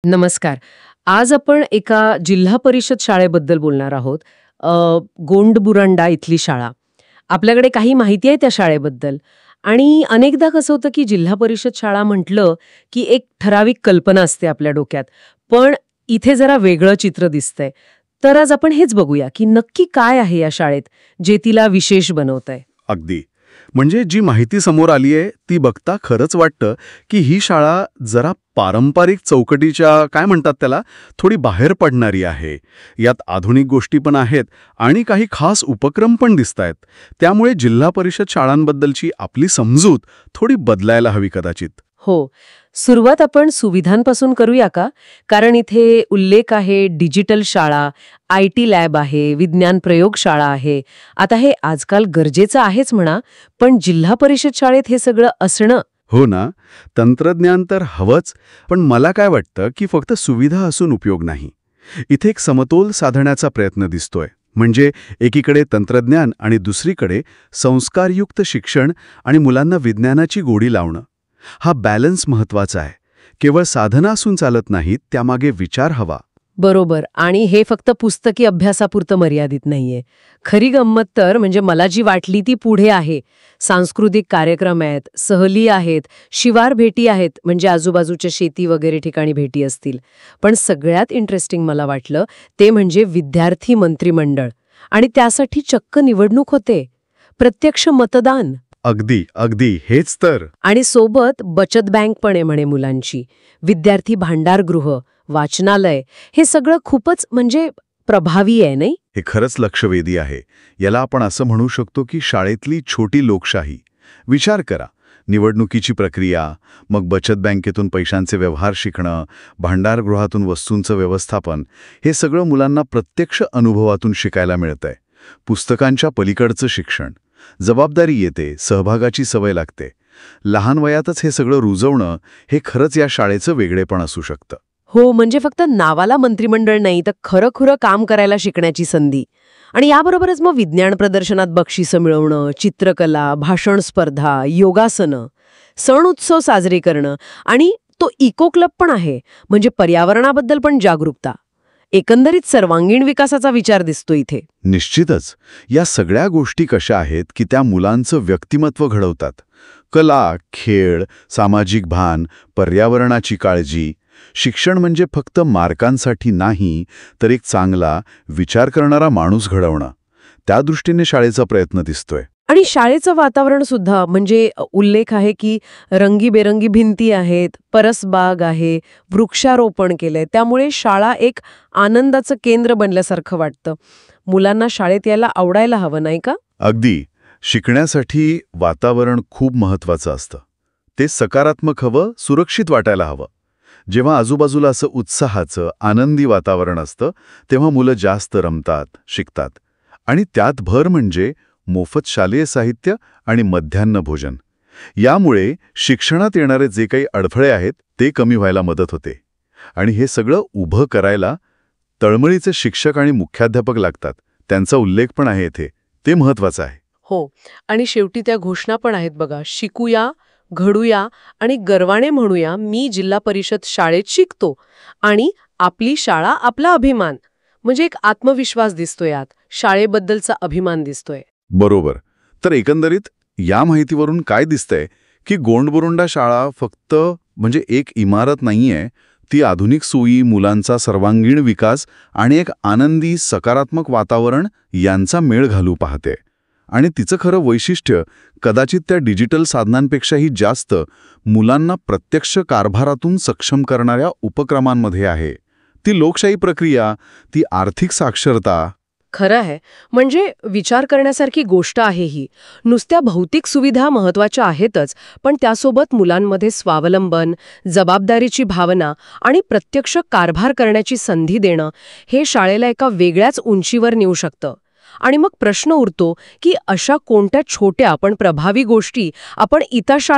नमस्कार. आज आपण एका जिल्हा परिषद शाळेबद्दल बोलणार आहोत. अ, गोंडबुरांडा इथली शाळा. आपल्याकडे काही माहिती आहे त्या शाळेबद्दल आणि अनेकदा कसं होतं की जिल्हा परिषद शाळा म्हटलं की एक ठराविक कल्पना असते आपल्या डोक्यात. पण इथे जरा वेगळं चित्र दिसतंय. तर आज आपण हेच बघूया की नक्की काय आहे या शाळेत जे तिला विशेष बनवतंय. अगदी. म्हणजे जी माहिती समोर आली आहे ती बघता खरंच वाटतं की ही शाळा जरा पारंपरिक चौकटीच्या काय म्हणतात त्याला थोडी बाहेर पडणारी आहे. यात आधुनिक गोष्टी पण आहेत आणि काही खास उपक्रम पण दिसतायत. त्यामुळे जिल्हा परिषद शाळांबद्दलची आपली समजूत थोडी बदलायला हवी कदाचित. हो. सुरुवात आपण सुविधांपासून करूया का? कारण इथे उल्लेख आहे डिजिटल शाळा, IT लॅब आहे, विज्ञान प्रयोगशाळा आहे. आता हे आजकाल गरजेचं आहेच म्हणा, पण जिल्हा परिषद शाळेत हे सगळं असणं. हो ना, तंत्रज्ञान तर हवंच, पण मला काय वाटतं की फक्त सुविधा असून उपयोग नाही. इथे एक समतोल साधण्याचा प्रयत्न दिसतोय. म्हणजे एकीकडे तंत्रज्ञान आणि दुसरीकडे संस्कारयुक्त शिक्षण आणि मुलांना विज्ञानाची गोडी लावणं. हा बॅलन्स महत्वाचा आहे. केवळ साधना असून चालत नाहीत, त्यामागे विचार हवा. बरोबर. आणि हे फक्त पुस्तकी अभ्यासापुरतं मर्यादित नाहीये. खरी गंमत तर म्हणजे मला जी वाटली ती पुढे आहे. सांस्कृतिक कार्यक्रम आहेत, सहली आहेत, शिवार भेटी आहेत, म्हणजे आजूबाजूच्या शेती वगैरे ठिकाणी भेटी असतील. पण सगळ्यात इंटरेस्टिंग मला वाटलं ते म्हणजे विद्यार्थी मंत्रिमंडळ. आणि त्यासाठी चक्क निवडणूक होते. प्रत्यक्ष मतदान. अगदी अगदी हेच तर. आणि सोबत बचत बँक पण आहे म्हणे मुलांची. विद्यार्थी भांडारगृह, वाचनालय, हे सगळं खूपच म्हणजे प्रभावी आहे नाही? हे खरंच लक्षवेधी आहे. याला आपण असं म्हणू शकतो की शाळेतली छोटी लोकशाही. विचार करा, निवडणुकीची प्रक्रिया, मग बचत बँकेतून पैशांचे व्यवहार शिकणं, भांडारगृहातून वस्तूंचं व्यवस्थापन, हे सगळं मुलांना प्रत्यक्ष अनुभवातून शिकायला मिळतंय. पुस्तकांच्या पलीकडचं शिक्षण. जबाबदारी येते, सहभागाची सवय लागते. लहान वयातच हे सगळं रुजवणं हे खरंच या शाळेचं वेगळेपण असू शकतं. हो, म्हणजे फक्त नावाला मंत्रिमंडळ नाही तर खरं काम करायला शिकण्याची संधी. आणि याबरोबरच मग विज्ञान प्रदर्शनात बक्षिसं मिळवणं, चित्रकला, भाषण स्पर्धा, योगासनं, सण उत्सव साजरे करणं आणि तो इको क्लब पण आहे, म्हणजे पर्यावरणाबद्दल पण जागरूकता. एकंदरीत सर्वांगीण विकासाचा विचार दिसतो इथे. निश्चितच. या सगळ्या गोष्टी कशा आहेत की त्या मुलांचं व्यक्तिमत्व घडवतात. कला, खेळ, सामाजिक भान, पर्यावरणाची काळजी. शिक्षण म्हणजे फक्त मार्कांसाठी नाही, तर एक चांगला, विचार करणारा माणूस घडवणं. त्या दृष्टीने शाळेचा प्रयत्न दिसतोय. आणि शाळेचं वातावरण सुद्धा, म्हणजे उल्लेख आहे की रंगीबेरंगी भिंती आहेत, परसबाग आहे, वृक्षारोपण केलंय. त्यामुळे शाळा एक आनंदाचं केंद्र बनल्यासारखं वाटतं. मुलांना शाळेत यायला आवडायला हवं नाही का? अगदी. शिकण्यासाठी वातावरण खूप महत्वाचं असतं. ते सकारात्मक हवं, सुरक्षित वाटायला हवं. जेव्हा आजूबाजूला असं उत्साहाचं, आनंदी वातावरण असतं, तेव्हा मुलं जास्त रमतात, शिकतात. आणि त्यात भर म्हणजे मोफत शालेय साहित्य आणि मध्यान्ह भोजन. यामुळे शिक्षणात येणारे जे काही अडथळे आहेत ते कमी व्हायला मदत होते. आणि हे सगळं उभं करायला तळमळीचे शिक्षक आणि मुख्याध्यापक लागतात. त्यांचा उल्लेख पण आहे इथे. ते महत्वाचं आहे. हो. आणि शेवटी त्या घोषणा पण आहेत बघा, शिकूया, घडूया आणि गर्वाने म्हणूया, मी जिल्हा परिषद शाळेत शिकतो आणि आपली शाळा आपला अभिमान. म्हणजे एक आत्मविश्वास दिसतोय यात, शाळेबद्दलचा अभिमान दिसतोय. बरोबर. तर एकंदरीत या माहितीवरून काय दिसतंय की गोंडबुरुंडा शाळा फक्त म्हणजे एक इमारत नाहीये. ती आधुनिक सोयी, मुलांचा सर्वांगीण विकास आणि एक आनंदी, सकारात्मक वातावरण यांचा मेळ घालू पाहते. आणि तिचं खरं वैशिष्ट्य कदाचित त्या डिजिटल साधनांपेक्षाही जास्त मुलांना प्रत्यक्ष कारभारातून सक्षम करणाऱ्या उपक्रमांमध्ये आहे. ती लोकशाही प्रक्रिया, ती आर्थिक साक्षरता. खरं आहे. म्हणजे विचार करण्यासारखी गोष्ट आहे ही. नुसत्या भौतिक सुविधा महत्वाच्या आहेतच, पण त्यासोबत मुलांमध्ये स्वावलंबन, जबाबदारीची भावना आणि प्रत्यक्ष कारभार करण्याची संधी देणं हे शाळेला एका वेगळ्याच उंचीवर नेऊ शकतं. आणि मग प्रश्न उरतो की अशा कोणत्या छोट्या पण प्रभावी गोष्टी आपण इतर शाळांना